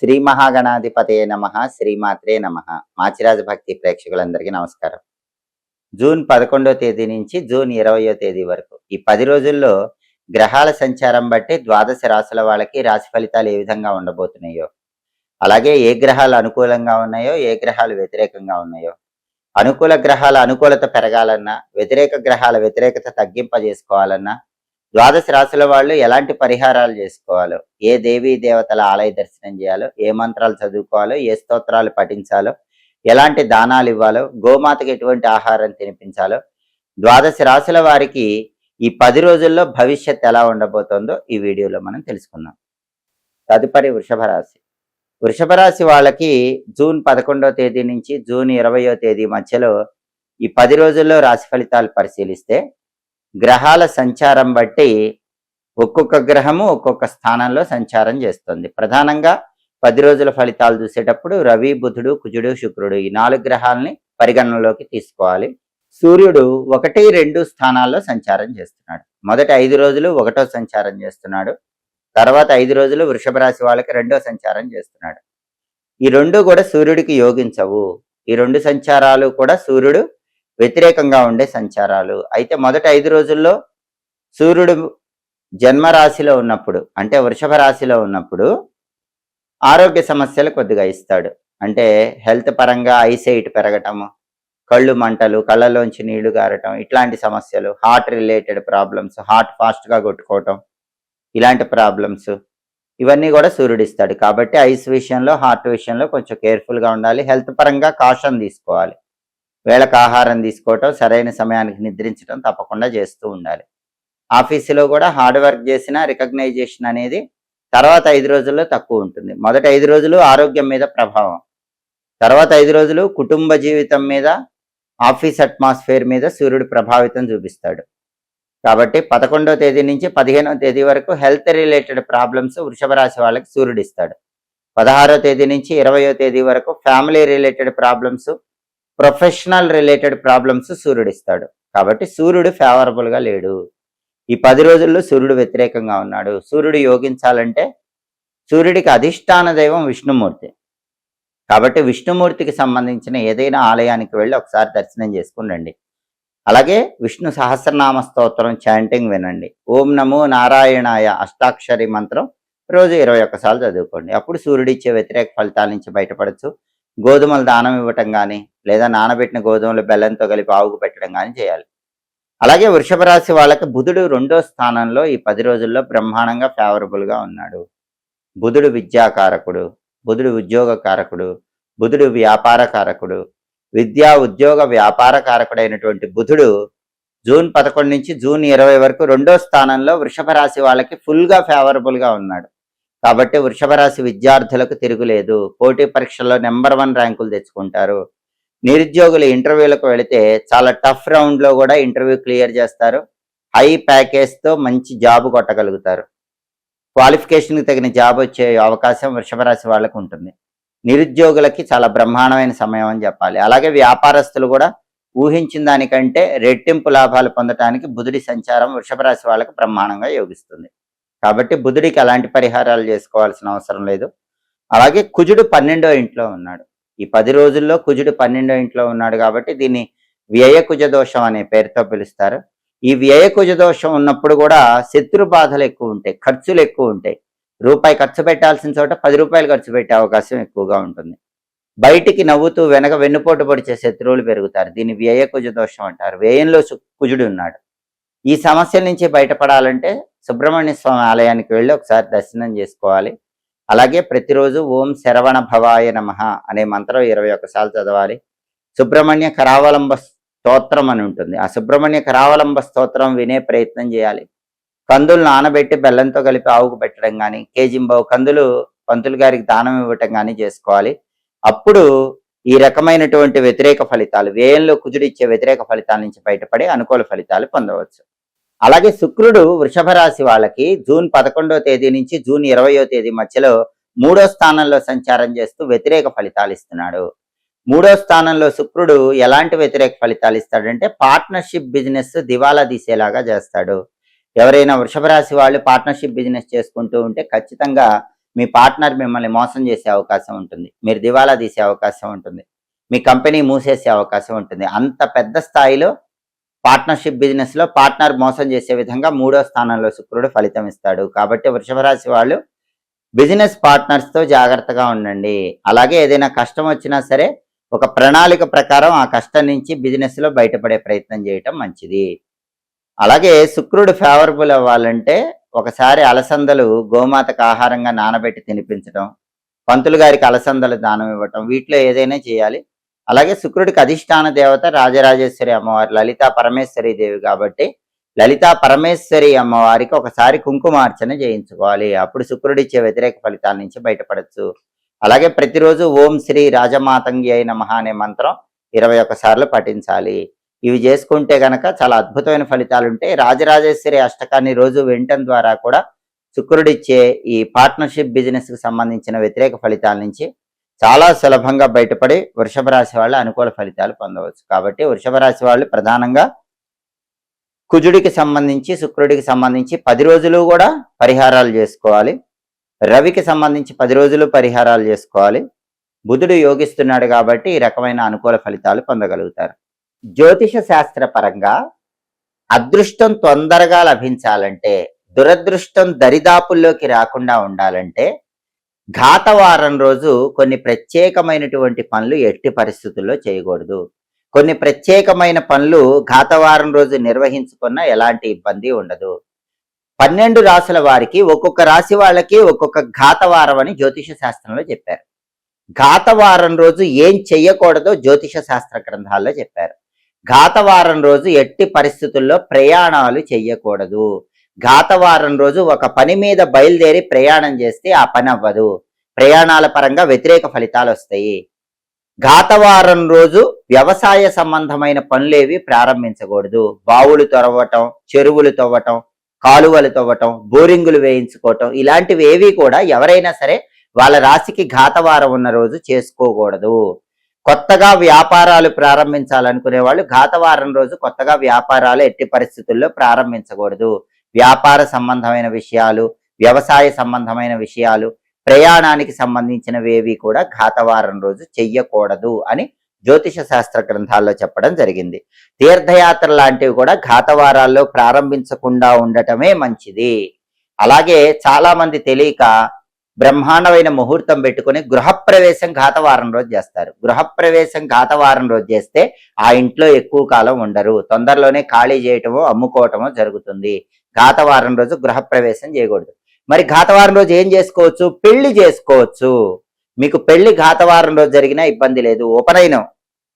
శ్రీ మహాగణాధిపతయే నమః. శ్రీమాత్రే నమః. మాచిరాజ భక్తి ప్రేక్షకులందరికీ నమస్కారం. జూన్ 11వ తేదీ నుంచి జూన్ 20వ తేదీ వరకు ఈ 10 రోజుల్లో గ్రహాల సంచారం బట్టి ద్వాదశ రాశుల వాళ్ళకి రాశి ఫలితాలు ఏ విధంగా ఉండబోతున్నాయో, అలాగే ఏ గ్రహాలు అనుకూలంగా ఉన్నాయో, ఏ గ్రహాలు వ్యతిరేకంగా ఉన్నాయో, అనుకూల గ్రహాల అనుకూలత పెరగాలన్నా, వ్యతిరేక గ్రహాల వ్యతిరేకత తగ్గింపజేసుకోవాలన్నా, ద్వాదశ రాశుల వాళ్ళు ఎలాంటి పరిహారాలు చేసుకోవాలో, ఏ దేవీ దేవతల ఆలయ దర్శనం చేయాలో, ఏ మంత్రాలు చదువుకోవాలో, ఏ స్తోత్రాలు పఠించాలో, ఎలాంటి దానాలు ఇవ్వాలో, గోమాతకి ఎటువంటి ఆహారం తినిపించాలో, ద్వాదశ రాశుల వారికి ఈ 10 రోజుల్లో భవిష్యత్ ఎలా ఉండబోతోందో ఈ వీడియోలో మనం తెలుసుకుందాం. తదుపరి వృషభ రాశి. వృషభ రాశి వాళ్ళకి జూన్ 11వ తేదీ నుంచి జూన్ 20వ తేదీ మధ్యలో ఈ 10 రోజుల్లో రాశి ఫలితాలు పరిశీలిస్తే, గ్రహాల సంచారం బట్టి ఒక్కొక్క గ్రహము ఒక్కొక్క స్థానంలో సంచారం చేస్తుంది. ప్రధానంగా 10 రోజుల ఫలితాలు చూసేటప్పుడు రవి, బుధుడు, కుజుడు, శుక్రుడు ఈ 4 గ్రహాలని పరిగణనలోకి తీసుకోవాలి. సూర్యుడు 1, 2 స్థానాల్లో సంచారం చేస్తున్నాడు. మొదటి 5 రోజులు 1వ సంచారం చేస్తున్నాడు. తర్వాత 5 రోజులు వృషభ రాశి వాళ్ళకి 2వ సంచారం చేస్తున్నాడు. ఈ 2 కూడా సూర్యుడికి యోగించవు. ఈ 2 సంచారాలు కూడా సూర్యుడు వ్యతిరేకంగా ఉండే సంచారాలు. అయితే మొదటి 5 రోజుల్లో సూర్యుడు జన్మరాశిలో ఉన్నప్పుడు, అంటే వృషభ రాశిలో ఉన్నప్పుడు ఆరోగ్య సమస్యలు కొద్దిగా ఇస్తాడు. అంటే హెల్త్ పరంగా ఐసైట్ పెరగటము, కళ్ళు మంటలు, కళ్ళలోంచి నీళ్లు గారటం, ఇట్లాంటి సమస్యలు, హార్ట్ రిలేటెడ్ ప్రాబ్లమ్స్, హార్ట్ ఫాస్ట్గా కొట్టుకోవటం, ఇలాంటి ప్రాబ్లమ్స్ ఇవన్నీ కూడా సూర్యుడు ఇస్తాడు. కాబట్టి ఐస్ విషయంలో, హార్ట్ విషయంలో కొంచెం కేర్ఫుల్గా ఉండాలి. హెల్త్ పరంగా కాషన్ తీసుకోవాలి. వేళకు ఆహారం తీసుకోవటం, సరైన సమయానికి నిద్రించడం తప్పకుండా చేస్తూ ఉండాలి. ఆఫీసులో కూడా హార్డ్ వర్క్ చేసిన రికగ్నైజేషన్ అనేది తర్వాత 5 రోజుల్లో తక్కువ ఉంటుంది. మొదటి 5 రోజులు ఆరోగ్యం మీద ప్రభావం, తర్వాత 5 రోజులు కుటుంబ జీవితం మీద, ఆఫీస్ అట్మాస్ఫియర్ మీద సూర్యుడు ప్రభావితం చూపిస్తాడు. కాబట్టి 11వ తేదీ నుంచి 15వ తేదీ వరకు హెల్త్ రిలేటెడ్ ప్రాబ్లమ్స్ వృషభ రాశి వాళ్ళకి సూర్యుడు ఇస్తాడు. 16వ తేదీ నుంచి 20వ తేదీ వరకు family related problems, professional related problems సూర్యుడు ఇస్తాడు. కాబట్టి సూర్యుడు ఫేవరబుల్గా లేడు. ఈ 10 రోజుల్లో సూర్యుడు వ్యతిరేకంగా ఉన్నాడు. సూర్యుడు యోగించాలంటే సూర్యుడికి అధిష్టాన దైవం విష్ణుమూర్తి. కాబట్టి విష్ణుమూర్తికి సంబంధించిన ఏదైనా ఆలయానికి వెళ్ళి ఒకసారి దర్శనం చేసుకుని రండి. అలాగే విష్ణు సహస్రనామ స్తోత్రం చాంటింగ్ వినండి. ఓం నమో నారాయణాయ అష్టాక్షరి మంత్రం రోజు 21 సార్లు చదువుకోండి. అప్పుడు సూర్యుడు ఇచ్చే వ్యతిరేక ఫలితాల నుంచి బయటపడచ్చు. గోధుమలు దానం ఇవ్వటం కానీ, లేదా నానబెట్టిన గోధుమలు బెల్లంతో కలిపి ఆవుకు పెట్టడం కానీ చేయాలి. అలాగే వృషభ రాశి వాళ్ళకి బుధుడు 2వ స్థానంలో ఈ 10 రోజుల్లో బ్రహ్మాండంగా ఫేవరబుల్గా ఉన్నాడు. బుధుడు విద్యాకారకుడు, బుధుడు ఉద్యోగకారకుడు, బుధుడు వ్యాపారకారకుడు. విద్యా ఉద్యోగ వ్యాపార కారకుడైనటువంటి బుధుడు జూన్ 11 నుంచి జూన్ 20 వరకు 2వ స్థానంలో వృషభ రాశి వాళ్ళకి ఫుల్గా ఫేవరబుల్గా ఉన్నాడు. కాబట్టి వృషభ రాశి విద్యార్థులకు తిరుగులేదు. పోటీ పరీక్షల్లో నెంబర్ 1 ర్యాంకులు తెచ్చుకుంటారు. నిరుద్యోగులు ఇంటర్వ్యూలకు వెళితే చాలా టఫ్ రౌండ్లో కూడా ఇంటర్వ్యూ క్లియర్ చేస్తారు. హై ప్యాకేజ్తో మంచి జాబ్ కొట్టగలుగుతారు. క్వాలిఫికేషన్కి తగిన జాబ్ వచ్చే అవకాశం వృషభ రాశి వాళ్ళకు ఉంటుంది. నిరుద్యోగులకి చాలా బ్రహ్మాండమైన సమయం అని చెప్పాలి. అలాగే వ్యాపారస్తులు కూడా ఊహించిన దానికంటే రెట్టింపు లాభాలు పొందడానికి బుధుడి సంచారం వృషభ రాశి వాళ్ళకి బ్రహ్మాండంగా యోగిస్తుంది. కాబట్టి బుధుడికి ఎలాంటి పరిహారాలు చేసుకోవాల్సిన అవసరం లేదు. అలాగే కుజుడు 12వ ఇంట్లో ఉన్నాడు. ఈ 10 రోజుల్లో కుజుడు 12వ ఇంట్లో ఉన్నాడు కాబట్టి దీన్ని వ్యయ కుజ దోషం అనే పేరుతో పిలుస్తారు. ఈ వ్యయ కుజ దోషం ఉన్నప్పుడు కూడా శత్రు బాధలు ఎక్కువ ఉంటాయి, ఖర్చులు ఎక్కువ ఉంటాయి. రూపాయి ఖర్చు పెట్టాల్సిన చోట 10 రూపాయలు ఖర్చు పెట్టే అవకాశం ఎక్కువగా ఉంటుంది. బయటికి నవ్వుతూ వెనక వెన్నుపోటు పొడిచే శత్రువులు పెరుగుతారు. దీన్ని వ్యయ కుజ దోషం అంటారు. వ్యయంలో కుజుడు ఉన్నాడు. ఈ సమస్యల నుంచి బయటపడాలంటే సుబ్రహ్మణ్య స్వామి ఆలయానికి వెళ్ళి ఒకసారి దర్శనం చేసుకోవాలి. అలాగే ప్రతిరోజు ఓం శరవణ భవాయ నమః అనే మంత్రం 21 సార్లు చదవాలి. సుబ్రహ్మణ్య కరావలంబ స్తోత్రం అని ఉంటుంది. ఆ సుబ్రహ్మణ్య కరావలంబ స్తోత్రం వినే ప్రయత్నం చేయాలి. కందులు నానబెట్టి బెల్లంతో కలిపి ఆవుకు పెట్టడం కానీ, కేజింబావు కందులు పంతులు గారికి దానం ఇవ్వటం కానీ చేసుకోవాలి. అప్పుడు ఈ రకమైనటువంటి వ్యతిరేక ఫలితాలు, వ్యయంలో కుజుడు ఇచ్చే వ్యతిరేక ఫలితాల నుంచి బయటపడి అనుకూల ఫలితాలు పొందవచ్చు. అలాగే శుక్రుడు వృషభ రాశి వాళ్ళకి జూన్ 11వ తేదీ నుంచి జూన్ 20వ తేదీ మధ్యలో 3వ స్థానంలో సంచారం చేస్తూ వ్యతిరేక ఫలితాలు ఇస్తున్నాడు. 3వ స్థానంలో శుక్రుడు ఎలాంటి వ్యతిరేక ఫలితాలు ఇస్తాడంటే పార్ట్నర్షిప్ బిజినెస్ దివాలా తీసేలాగా చేస్తాడు. ఎవరైనా వృషభ రాశి వాళ్ళు పార్ట్నర్షిప్ బిజినెస్ చేసుకుంటూ ఉంటే ఖచ్చితంగా మీ పార్ట్నర్ మిమ్మల్ని మోసం చేసే అవకాశం ఉంటుంది. మీరు దివాలా తీసే అవకాశం ఉంటుంది. మీ కంపెనీ మూసేసే అవకాశం ఉంటుంది. అంత పెద్ద స్థాయిలో పార్ట్నర్షిప్ బిజినెస్‌లో పార్ట్నర్ మోసం చేసే విధంగా 3వ స్థానంలో శుక్రుడు ఫలితం ఇస్తాడు. కాబట్టి వృషభ రాశి వాళ్ళు బిజినెస్ పార్ట్నర్స్‌తో జాగ్రత్తగా ఉండండి. అలాగే ఏదైనా కష్టం వచ్చినా సరే ఒక ప్రణాళిక ప్రకారం ఆ కష్టం నుంచి బిజినెస్‌లో బయటపడే ప్రయత్నం చేయటం మంచిది. అలాగే శుక్రుడు ఫేవరబుల్ అవ్వాలంటే ఒకసారి అలసందలు గోమాతకు ఆహారంగా నానబెట్టి తినిపించడం, పంతులు గారికి అలసందలు దానం ఇవ్వటం, వీటిలో ఏదైనా చేయాలి. అలాగే శుక్రుడికి అధిష్టాన దేవత రాజరాజేశ్వరి అమ్మవారు, లలితా పరమేశ్వరి దేవి కాబట్టి లలితా పరమేశ్వరి అమ్మవారికి ఒకసారి కుంకుమార్చన చేయించుకోవాలి. అప్పుడు శుక్రుడిచ్చే వ్యతిరేక ఫలితాల నుంచి బయటపడచ్చు. అలాగే ప్రతిరోజు ఓం శ్రీ రాజమాతంగి అయిన మహా అనే మంత్రం 21 సార్లు పఠించాలి. ఇవి చేసుకుంటే గనక చాలా అద్భుతమైన ఫలితాలు ఉంటాయి. రాజరాజేశ్వరి అష్టకాన్ని రోజు వినటం ద్వారా కూడా శుక్రుడిచ్చే ఈ పార్ట్నర్షిప్ బిజినెస్కి సంబంధించిన వ్యతిరేక ఫలితాల నుంచి చాలా సులభంగా బయటపడి వృషభ రాశి వాళ్ళు అనుకూల ఫలితాలు పొందవచ్చు. కాబట్టి వృషభ రాశి వాళ్ళు ప్రధానంగా కుజుడికి సంబంధించి శుక్రుడికి సంబంధించి 10 రోజులు కూడా పరిహారాలు చేసుకోవాలి. రవికి సంబంధించి 10 రోజులు పరిహారాలు చేసుకోవాలి. బుధుడు యోగిస్తున్నాడు కాబట్టి ఈ రకమైన అనుకూల ఫలితాలు పొందగలుగుతారు. జ్యోతిష శాస్త్ర పరంగా అదృష్టం తొందరగా లభించాలంటే, దురదృష్టం దరిదాపుల్లోకి రాకుండా ఉండాలంటే ఘాతవారం రోజు కొన్ని ప్రత్యేకమైనటువంటి పనులు ఎట్టి పరిస్థితుల్లో చేయకూడదు. కొన్ని ప్రత్యేకమైన పనులు ఘాతవారం రోజు నిర్వహించుకున్న ఎలాంటి ఇబ్బంది ఉండదు. 12 రాశుల వారికి ఒక్కొక్క రాశి వాళ్ళకి ఒక్కొక్క ఘాతవారం అని జ్యోతిష శాస్త్రంలో చెప్పారు. ఘాతవారం రోజు ఏం చెయ్యకూడదో జ్యోతిష శాస్త్ర గ్రంథాల్లో చెప్పారు. ఘాతవారం రోజు ఎట్టి పరిస్థితుల్లో ప్రయాణాలు చెయ్యకూడదు. ఘాతవారం రోజు ఒక పని మీద బయలుదేరి ప్రయాణం చేస్తే ఆ పని అవ్వదు. ప్రయాణాల పరంగా వ్యతిరేక ఫలితాలు వస్తాయి. ఘాతవారం రోజు వ్యవసాయ సంబంధమైన పనులేవి ప్రారంభించకూడదు. బావులు తవ్వటం, చెరువులు తవ్వటం, కాలువలు తవ్వటం, బోరింగులు వేయించుకోవటం, ఇలాంటివి ఏవి కూడా ఎవరైనా సరే వాళ్ళ రాశికి ఘాతవారం ఉన్న రోజు చేసుకోకూడదు. కొత్తగా వ్యాపారాలు ప్రారంభించాలనుకునే వాళ్ళు ఘాతవారం రోజు కొత్తగా వ్యాపారాలు ఎట్టి పరిస్థితుల్లో ప్రారంభించకూడదు. వ్యాపార సంబంధమైన విషయాలు, వ్యవసాయ సంబంధమైన విషయాలు, ప్రయాణానికి సంబంధించినవేవి కూడా ఘాతవారం రోజు చెయ్యకూడదు అని జ్యోతిష శాస్త్ర గ్రంథాల్లో చెప్పడం జరిగింది. తీర్థయాత్ర లాంటివి కూడా ఘాతవారాల్లో ప్రారంభించకుండా ఉండటమే మంచిది. అలాగే చాలా మంది తెలియక బ్రహ్మాండమైన ముహూర్తం పెట్టుకుని గృహప్రవేశం ఘాతవారం రోజు చేస్తారు. గృహప్రవేశం ఘాతవారం రోజు చేస్తే ఆ ఇంట్లో ఎక్కువ కాలం ఉండరు. తొందరలోనే ఖాళీ చేయటమో అమ్ముకోవటమో జరుగుతుంది. ఘాతవారం రోజు గృహప్రవేశం చేయకూడదు. మరి ఘాతవారం రోజు ఏం చేసుకోవచ్చు? పెళ్లి చేసుకోవచ్చు. మీకు పెళ్లి ఘాతవారం రోజు జరిగినా ఇబ్బంది లేదు. ఉపనయనం,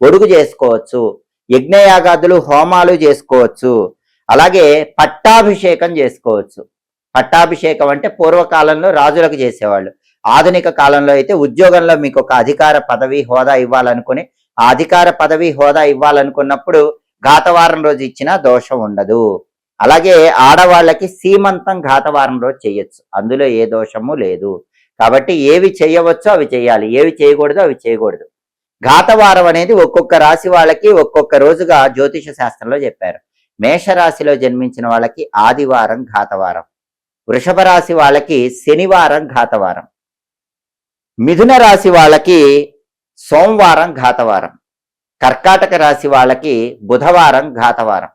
ఒడుగు చేసుకోవచ్చు. యజ్ఞయాగాదులు, హోమాలు చేసుకోవచ్చు. అలాగే పట్టాభిషేకం చేసుకోవచ్చు. పట్టాభిషేకం అంటే పూర్వకాలంలో రాజులకు చేసేవాళ్ళు. ఆధునిక కాలంలో అయితే ఉద్యోగంలో మీకు ఒక అధికార పదవి హోదా ఇవ్వాలనుకుని ఆ అధికార పదవి హోదా ఇవ్వాలనుకున్నప్పుడు ఘాతవారం రోజు ఇచ్చినా దోషం ఉండదు. అలాగే ఆడవాళ్ళకి సీమంతం ఘాతవారం రోజు చేయొచ్చు. అందులో ఏ దోషము లేదు. కాబట్టి ఏవి చేయవచ్చో అవి చేయాలి, ఏవి చేయకూడదో అవి చేయకూడదు. ఘాతవారం అనేది ఒక్కొక్క రాశి వాళ్ళకి ఒక్కొక్క రోజుగా జ్యోతిష శాస్త్రంలో చెప్పారు. మేషరాశిలో జన్మించిన వాళ్ళకి ఆదివారం ఘాతవారం, వృషభ రాశి వాళ్ళకి శనివారం ఘాతవారం, మిథున రాశి వాళ్ళకి సోమవారం ఘాతవారం, కర్కాటక రాశి వాళ్ళకి బుధవారం ఘాతవారం,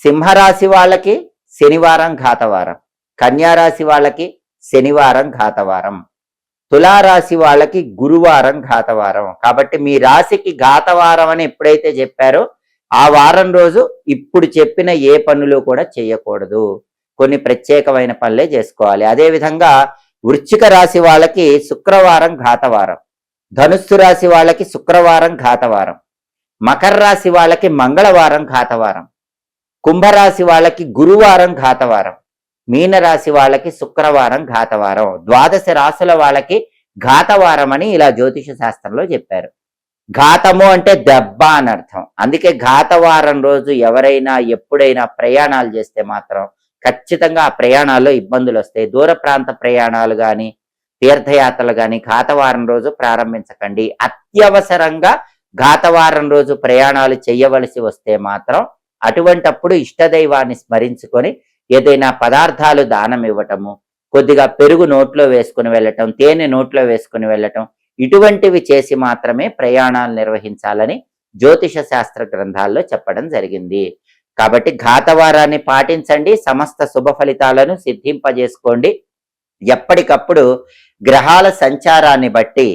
సింహరాశి వాళ్ళకి శనివారం ఘాతవారం, కన్యారాశి వాళ్ళకి శనివారం ఘాతవారం, తులారాశి వాళ్ళకి గురువారం ఘాతవారం. కాబట్టి మీ రాశికి ఘాతవారం అని ఎప్పుడైతే చెప్పారో ఆ వారం రోజు ఇప్పుడు చెప్పిన ఏ పనులు కూడా చేయకూడదు. కొన్ని ప్రత్యేకమైన పనులే చేసుకోవాలి. అదేవిధంగా వృశ్చిక రాశి వాళ్ళకి శుక్రవారం ఘాతవారం, ధనుస్సు రాశి వాళ్ళకి శుక్రవారం ఘాతవారం, మకర రాశి వాళ్ళకి మంగళవారం ఘాతవారం, కుంభరాశి వాళ్ళకి గురువారం ఘాతవారం, మీనరాశి వాళ్ళకి శుక్రవారం ఘాతవారం. 12 రాశుల వాళ్ళకి ఘాతవారం అని ఇలా జ్యోతిష శాస్త్రంలో చెప్పారు. ఘాతము అంటే దెబ్బ అని అర్థం. అందుకే ఘాతవారం రోజు ఎవరైనా ఎప్పుడైనా ప్రయాణాలు చేస్తే మాత్రం ఖచ్చితంగా ఆ ప్రయాణాల్లో ఇబ్బందులు వస్తాయి. దూర ప్రాంత ప్రయాణాలు కానీ తీర్థయాత్రలు కానీ ఘాతవారం రోజు ప్రారంభించకండి. అత్యవసరంగా ఘాతవారం రోజు ప్రయాణాలు చేయవలసి వస్తే మాత్రం అటువంటప్పుడు ఇష్టదైవాన్ని స్మరించుకొని ఏదైనా పదార్థాలు దానం ఇవ్వటము, కొద్దిగా పెరుగు నోట్లో వేసుకుని వెళ్ళటం, తేనె నోట్లో వేసుకుని వెళ్ళటం, ఇటువంటివి చేసి మాత్రమే ప్రయాణాలు నిర్వహించాలని జ్యోతిష శాస్త్ర గ్రంథాల్లో చెప్పడం జరిగింది. కాబట్టి ఘాతవారాన్ని పాటించండి, సమస్త శుభ ఫలితాలను సిద్ధింపజేసుకోండి. ఎప్పటికప్పుడు గ్రహాల సంచారాన్ని బట్టి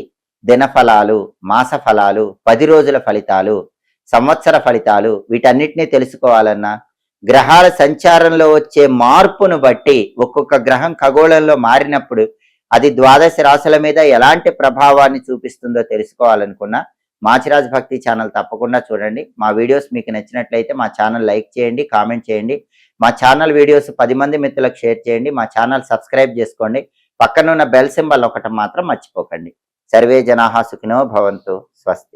దినఫలాలు, మాస ఫలాలు, 10 రోజుల ఫలితాలు, సంవత్సర ఫలితాలు వీటన్నిటినీ తెలుసుకోవాలన్నా, గ్రహాల సంచారంలో వచ్చే మార్పును బట్టి ఒక్కొక్క గ్రహం ఖగోళంలో మారినప్పుడు అది ద్వాదశ రాశుల మీద ఎలాంటి ప్రభావాన్ని చూపిస్తుందో తెలుసుకోవాలనుకున్నా మాచిరాజ్ భక్తి ఛానల్ తప్పకుండా చూడండి. మా వీడియోస్ మీకు నచ్చినట్లయితే మా ఛానల్ లైక్ చేయండి, కామెంట్ చేయండి. మా ఛానల్ వీడియోస్ 10 మంది మిత్రులకు షేర్ చేయండి. మా ఛానల్ సబ్స్క్రైబ్ చేసుకోండి. పక్కనున్న బెల్ సింబల్ ఒకటి మాత్రం మర్చిపోకండి. సర్వే జనాః సుఖినో భవంతు. స్వస్తి.